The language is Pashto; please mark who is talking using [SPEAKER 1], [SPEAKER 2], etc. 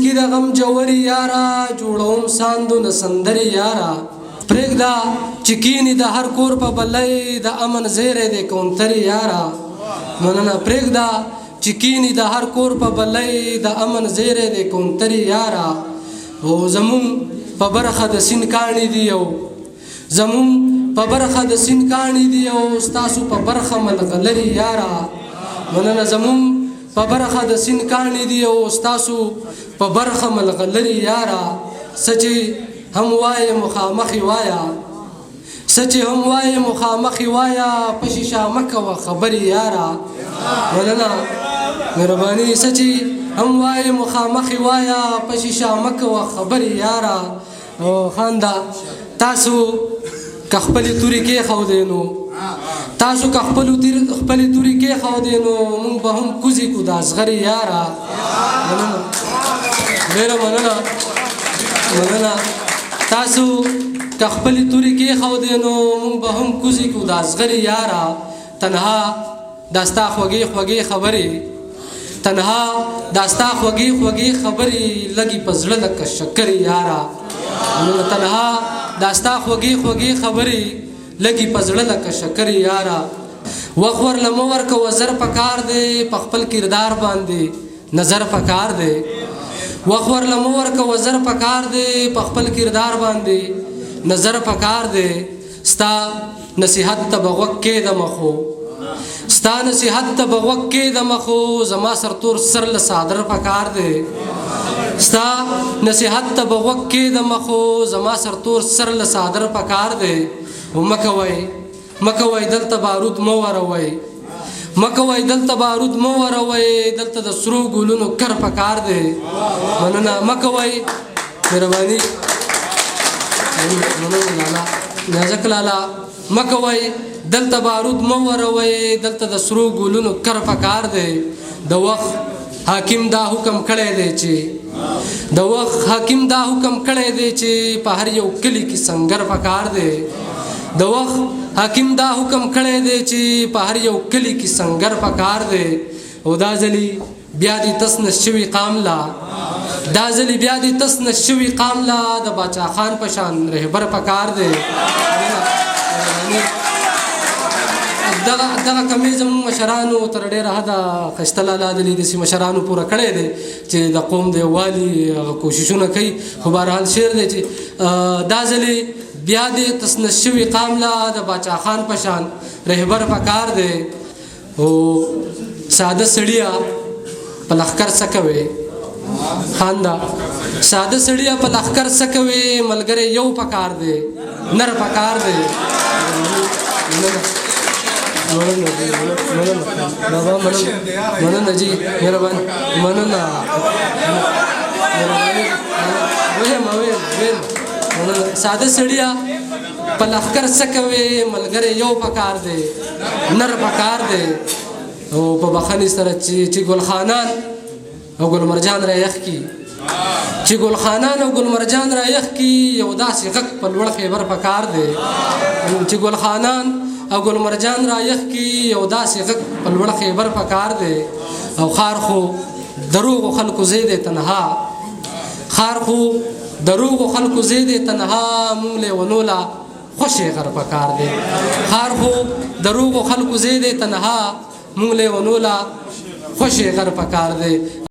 [SPEAKER 1] لیکي د غم جوړي یارا جوړوم ساندونه سندري یارا پرېږده چې کینی د هر کور په بلۍ د امن زیری د کونتري یارا مننه پرېږده چې کینی د هر کور په بلۍ د امن زیری د کونتري یارا او زمون په برخه د سین کاڼي دی او زمون په برخه د سین کاڼي دی او ستاسو په برخه ملغلري یارا مننه زمون په برخه د سین کاڼي دی او ستاسو په برخه ملغلري یارا سچي هم وای مخامخي وایا سچي هم وای مخامخي وایا پشیشا مکه و خبري یارا مننه مهرباني سچي هم وای مخامخي وایا پشیشا مکه و خبري یارا او خاندا تاسو کخپل توري کې خو دینو تاسو کخپل توري کې خو دینو مونږ به هم کوزي کو داس غري یارا مننه ډېر مننه تاسو کخپل توري کې خو دینو مونږ به هم کوزي کو داس غري یارا تنها داستا خوږی خبري تنها داستا خوږی خبري لګي پزړه لکه شکر یارا تنها داستا خوږی خبري لګي پزړه لکه شکر یارا وخور لمور کو وزر پکار دے پخپل کردار باندې نظر پکار دے وخور لمور کو وزر پکار دے پخپل کردار باندې نظر پکار دے ستا نصیحت تبغوک کې د مخو ستا نصیحت تبغوک کې د مخو زما سرتور سر له صادر پکار دے ستا نصیحت تبغوک کې د مخو زما سرتور سر له صادر پکار دے مکوي دلته بارود مو وروي مکوي دلته بارود مو وروي دلته د سرو ګلونو کر پکار دي مننه مکوي مهرباني مننه لالا نازک لالا مکوي دلته بارود مو وروي دلته د سرو ګلونو کر پکار دي د وخت حاکم دا حکم کړی دی چې د وخت حاکم دا حکم کړی دی چې په هر یو کلی کې سنگر پکار دی د وخت حاکم دا حکم کړی دی چې په هر یو کلی کې سنگر پکار دی او دا ځلی بیا دې تس نشوي قاملا دا ځلی بیا دې تس نشوي قاملا د باچا خان په شان رهبر پکار دی دغه کمیز مشرانو تر ډیره حده ښایسته لالا د لیدسي مشرانو پوره کړی دی چې د قوم د یووالي کوششونه کوي خو بهرحال شعر دی چې دا ځلی بیا دې تسنس شوي قامله د باچا خان په شان رهبر پکار دی او ساده سړیه په لښکر څه کوي خاندا ساده سړیه په لښکر څه کوي ملګری یو پکار دی نر پکار دی مننه جی مهربان مننه ساده سړیا په لښکر څه کوي ملګری یو پکار دی نر پکار دی او په بخښنې سره چې ګل خانان او ګل مرجان را یخ کی چې ګل خانان او ګل مرجان را یخ کی یو داسې غږ په لوړ خیبر پکار دی چې ګل خانان او ګل مرجان را یخ کی یو داسې غږ په لوړ خیبر پکار دی او خار خو دروغ خلکو زیده تنها خار خو دروغ خلکو زیده تنها مونږ له ونولا خوشي غر پکار دی خار خو دروغ خلکو زیده تنها مونږ له ونولا خوشي غر پکار دی